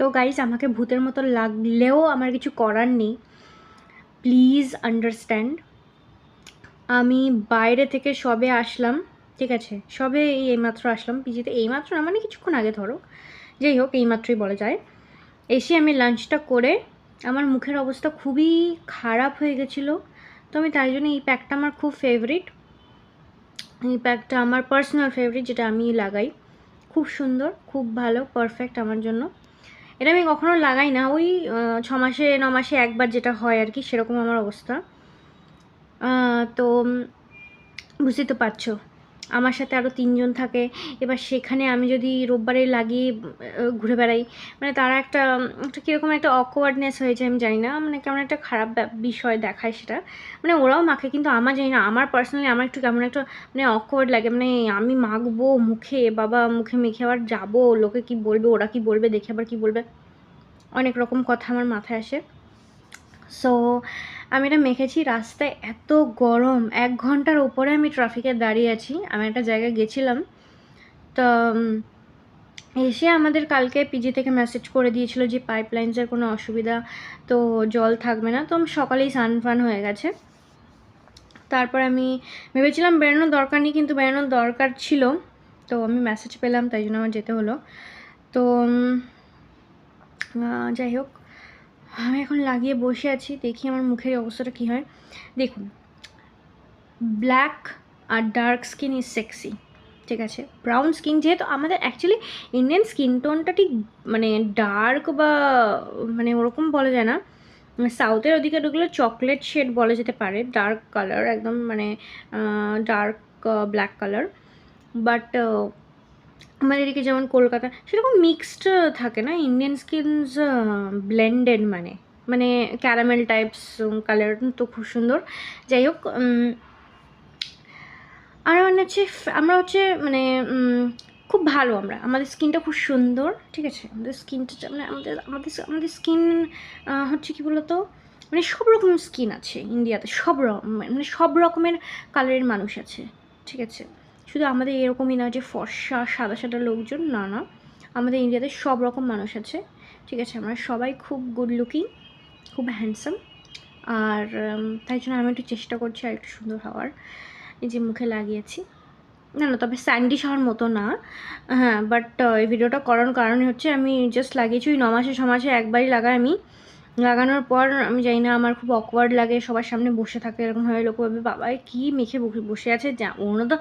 তো গাইজ আমাকে ভূতের মতো লাগলেও আমার কিছু করার নেই, প্লিজ আন্ডারস্ট্যান্ড। আমি বাইরে থেকে সবে আসলাম, ঠিক আছে, সবে এইমাত্র আসলাম পিজিতে, এইমাত্র না মানে কিছুক্ষণ আগে ধরো, যাই হোক এইমাত্রই বলা যায়। এসে আমি লাঞ্চটা করে আমার মুখের অবস্থা খুবই খারাপ হয়ে গেছিলো। তো আমি তাই জন্য এই প্যাকটা আমার খুব ফেভারিট, এই প্যাকটা আমার পার্সোনাল ফেভারিট, যেটা আমি লাগাই, খুব সুন্দর, খুব ভালো, পারফেক্ট আমার জন্য। এটা আমি কখনো লাগাই না, ওই 6 মাসে 9 মাসে একবার যেটা হয় আর কি, সেরকম আমার অবস্থা। তো বুঝতেই তো পারছো, আমার সাথে আরও 3 জন থাকে। এবার সেখানে আমি যদি রোববারে লাগিয়ে ঘুরে বেড়াই, মানে তারা একটা কীরকম একটা অকওয়ার্ডনেস হয়েছে, আমি জানি না, মানে কেমন একটা খারাপ বিষয় দেখায় সেটা। মানে ওরাও মাখে কিন্তু আমার জানি না, আমার পার্সোনালি আমার একটু কেমন একটা মানে অকওয়ার্ড লাগে, মানে আমি মাখবো মুখে, বাবা মুখে মেখে আবার যাবো, লোকে কি বলবে, ওরা কি বলবে, দেখে আবার কি বলবে, অনেক রকম কথা আমার মাথায় আসে। সো আমি এটা মেখেছি, রাস্তায় এত গরম, 1 ঘন্টার ওপরে আমি ট্রাফিকে দাঁড়িয়ে আছি। আমি একটা জায়গায় গেছিলাম, তো এসে আমাদের কালকে পিজি থেকে মেসেজ করে দিয়েছিল যে পাইপলাইন্সের কোনো অসুবিধা, তো জল থাকবে না। তো আমি সকালেই সানফান হয়ে গেছে। তারপর আমি ভেবেছিলাম বেরোনোর দরকার নেই, কিন্তু বেরোনোর দরকার ছিল, তো আমি মেসেজ পেলাম, তাই জন্য আমার যেতে হলো। তো যাই হোক, আমি এখন লাগিয়ে বসে আছি, দেখি আমার মুখের অবস্থাটা কী হয়। দেখুন, ব্ল্যাক আর ডার্ক স্কিন ইজ সেক্সি, ঠিক আছে। ব্রাউন স্কিন, যেহেতু আমাদের অ্যাকচুয়ালি ইন্ডিয়ান স্কিন টোনটা ঠিক মানে ডার্ক বা মানে ওরকম বলা যায় না, সাউথের ওদিকে ওগুলো চকলেট শেড বলা যেতে পারে, ডার্ক কালার একদম, মানে ডার্ক ব্ল্যাক কালার। বাট আমাদের এদিকে যেমন কলকাতা সেরকম মিক্সড থাকে না, ইন্ডিয়ান স্কিনস ব্লেন্ডেড, মানে মানে ক্যারামেল টাইপস কালার, তো খুব সুন্দর। যাই হোক, আর মানে হচ্ছে আমরা হচ্ছে মানে খুব ভালো, আমাদের স্কিনটা খুব সুন্দর, ঠিক আছে। আমাদের স্কিনটা মানে আমাদের আমাদের আমাদের স্কিন হচ্ছে কী বলতো, মানে সব রকম স্কিন আছে ইন্ডিয়াতে, সব রকম, মানে সব রকমের কালারের মানুষ আছে, ঠিক আছে। শুধু আমাদের এরকমই না যে ফর্সা সাদা সাদা লোকজন, না না, আমাদের ইন্ডিয়াতে সব রকম মানুষ আছে, ঠিক আছে। আমরা সবাই খুব গুড লুকিং, খুব হ্যান্ডসাম, আর তাই জন্য আমি একটু চেষ্টা করছি আর একটু সুন্দর হওয়ার। এই যে মুখে লাগিয়েছি, না না, তবে স্যান্ডি হওয়ার মতো না, হ্যাঁ, বাট এই ভিডিওটা করার কারণে হচ্ছে আমি জাস্ট লাগিয়েছি, ওই 9 মাসে 6 মাসে একবারই লাগাই আমি। লাগানোর পর আমি জানি না, আমার খুব অকওয়ার্ড লাগে, সবার সামনে বসে থাকে এরকমভাবে, লোক ভাবে বাবা কী মেখে বসে আছে, যা ওরা তো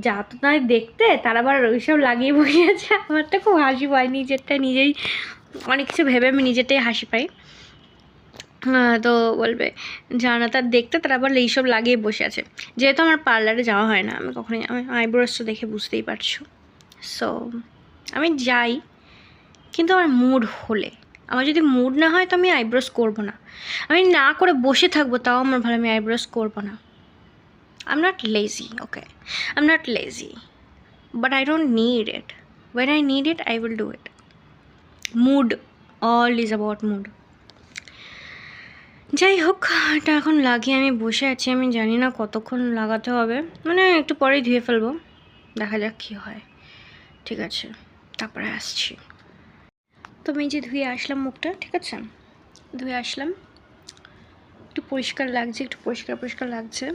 যা তো তাই দেখতে, তারা আবার ওইসব লাগিয়ে বসে আছে। আমার তো খুব হাসি পায়, নিজেরটা নিজেই অনেক কিছু ভেবে আমি নিজেরটাই হাসি পাই। তো বলবে জানা তার দেখতে, তারা আবার এইসব লাগিয়ে বসে আছে। যেহেতু আমার পার্লারে যাওয়া হয় না, আমি কখনোই, আমি আইব্রোসটা দেখে বুঝতেই পারছো। সো আমি যাই, কিন্তু আমার মুড হলে, আমার যদি মুড না হয় তো আমি আইব্রোস করবো না, আমি না করে বসে থাকবো তাও আমার ভালো, আমি আইব্রোস করবো না। I am not lazy, okay, I am not lazy, but I don't need it, when I need it I will do it. Mood, all is about mood. যাই হোক, এটা এখন লাগিয়ে আমি বসে আছি, আমি জানি না কতক্ষণ লাগাতে হবে, মানে একটু পরেই ধুয়ে ফেলবো, দেখা যাক কী হয়, ঠিক আছে, তারপরে আসছি। তো আমি যে ধুয়ে আসলাম মুখটা, ঠিক আছে, ধুয়ে আসলাম, একটু পরিষ্কার লাগছে, একটু পরিষ্কার পরিষ্কার লাগছে।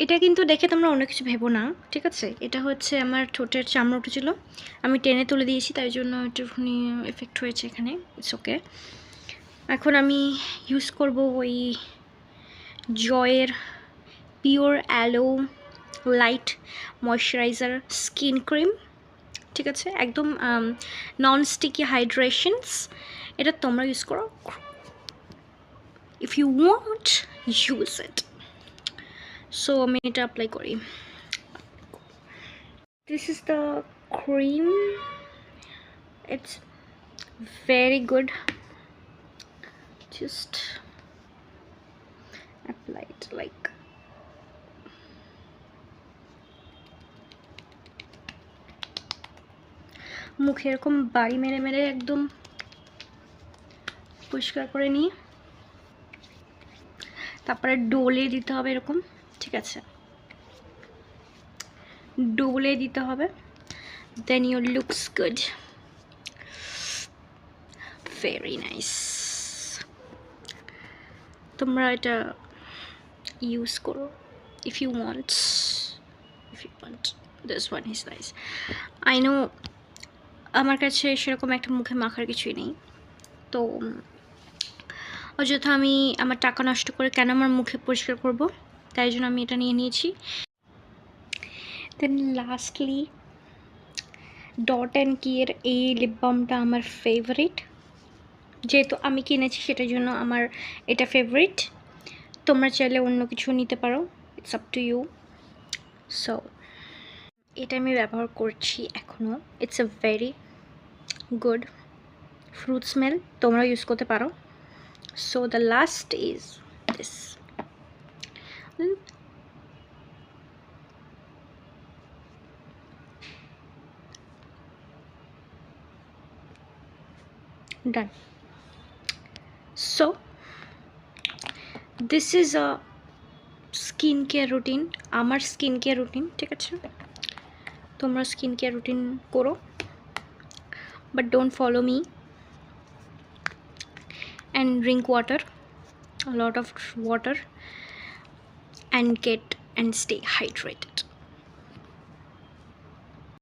এটা কিন্তু দেখে তোমরা অন্য কিছু ভেবো না, ঠিক আছে। এটা হচ্ছে আমার ঠোঁটের চামড়া উঠেছিল, আমি টেনে তুলে দিয়েছি, তাই জন্য একটুখানি এফেক্ট হয়েছে এখানে, ইটস ওকে। এখন আমি ইউজ করব ওই জয়ের pure aloe light moisturiser skin cream, ঠিক আছে, একদম নন স্টিকি হাইড্রেশনস। এটা তোমরা ইউজ করো, if you want use it. So আমি এটা অ্যাপ্লাই করি। This is the cream, it's very good, just apply it like মুখে এরকম বাড়ি মেরে মেরে একদম পরিষ্কার করে নিয়ে তারপরে ডোলে দিতে হবে এরকম, ঠিক আছে, ডোলে দিতে হবে, then your looks good. Very nice. তোমরা এটা ইউজ করো if you want, this one is nice. I know আমার কাছে সেরকম একটা মুখে মাখার কিছুই নেই, তো অযথা আমি আমার টাকা নষ্ট করে কেন আমার মুখে পরিষ্কার করব, তাই জন্য আমি এটা নিয়ে নিয়েছি। দেন লাস্টলি ডট অ্যান্ড কিয়ের এই লিপ বামটা আমার ফেভারিট, যেহেতু আমি কিনেছি সেটার জন্য আমার এটা ফেভারিট। তোমরা চাইলে অন্য কিছু নিতে পারো, it's up to you. So এটা আমি ব্যবহার করছি এখনও, it's a very good fruit smell, তোমরা ইউজ করতে পারো। So the last is this. Done. So this is a skin care routine, আমার স্কিন কেয়ার রুটিন, ঠিক আছে? তোমরা স্কিন কেয়ার রুটিন করো, but don't follow me, and drink water, a lot of water, and get and stay hydrated.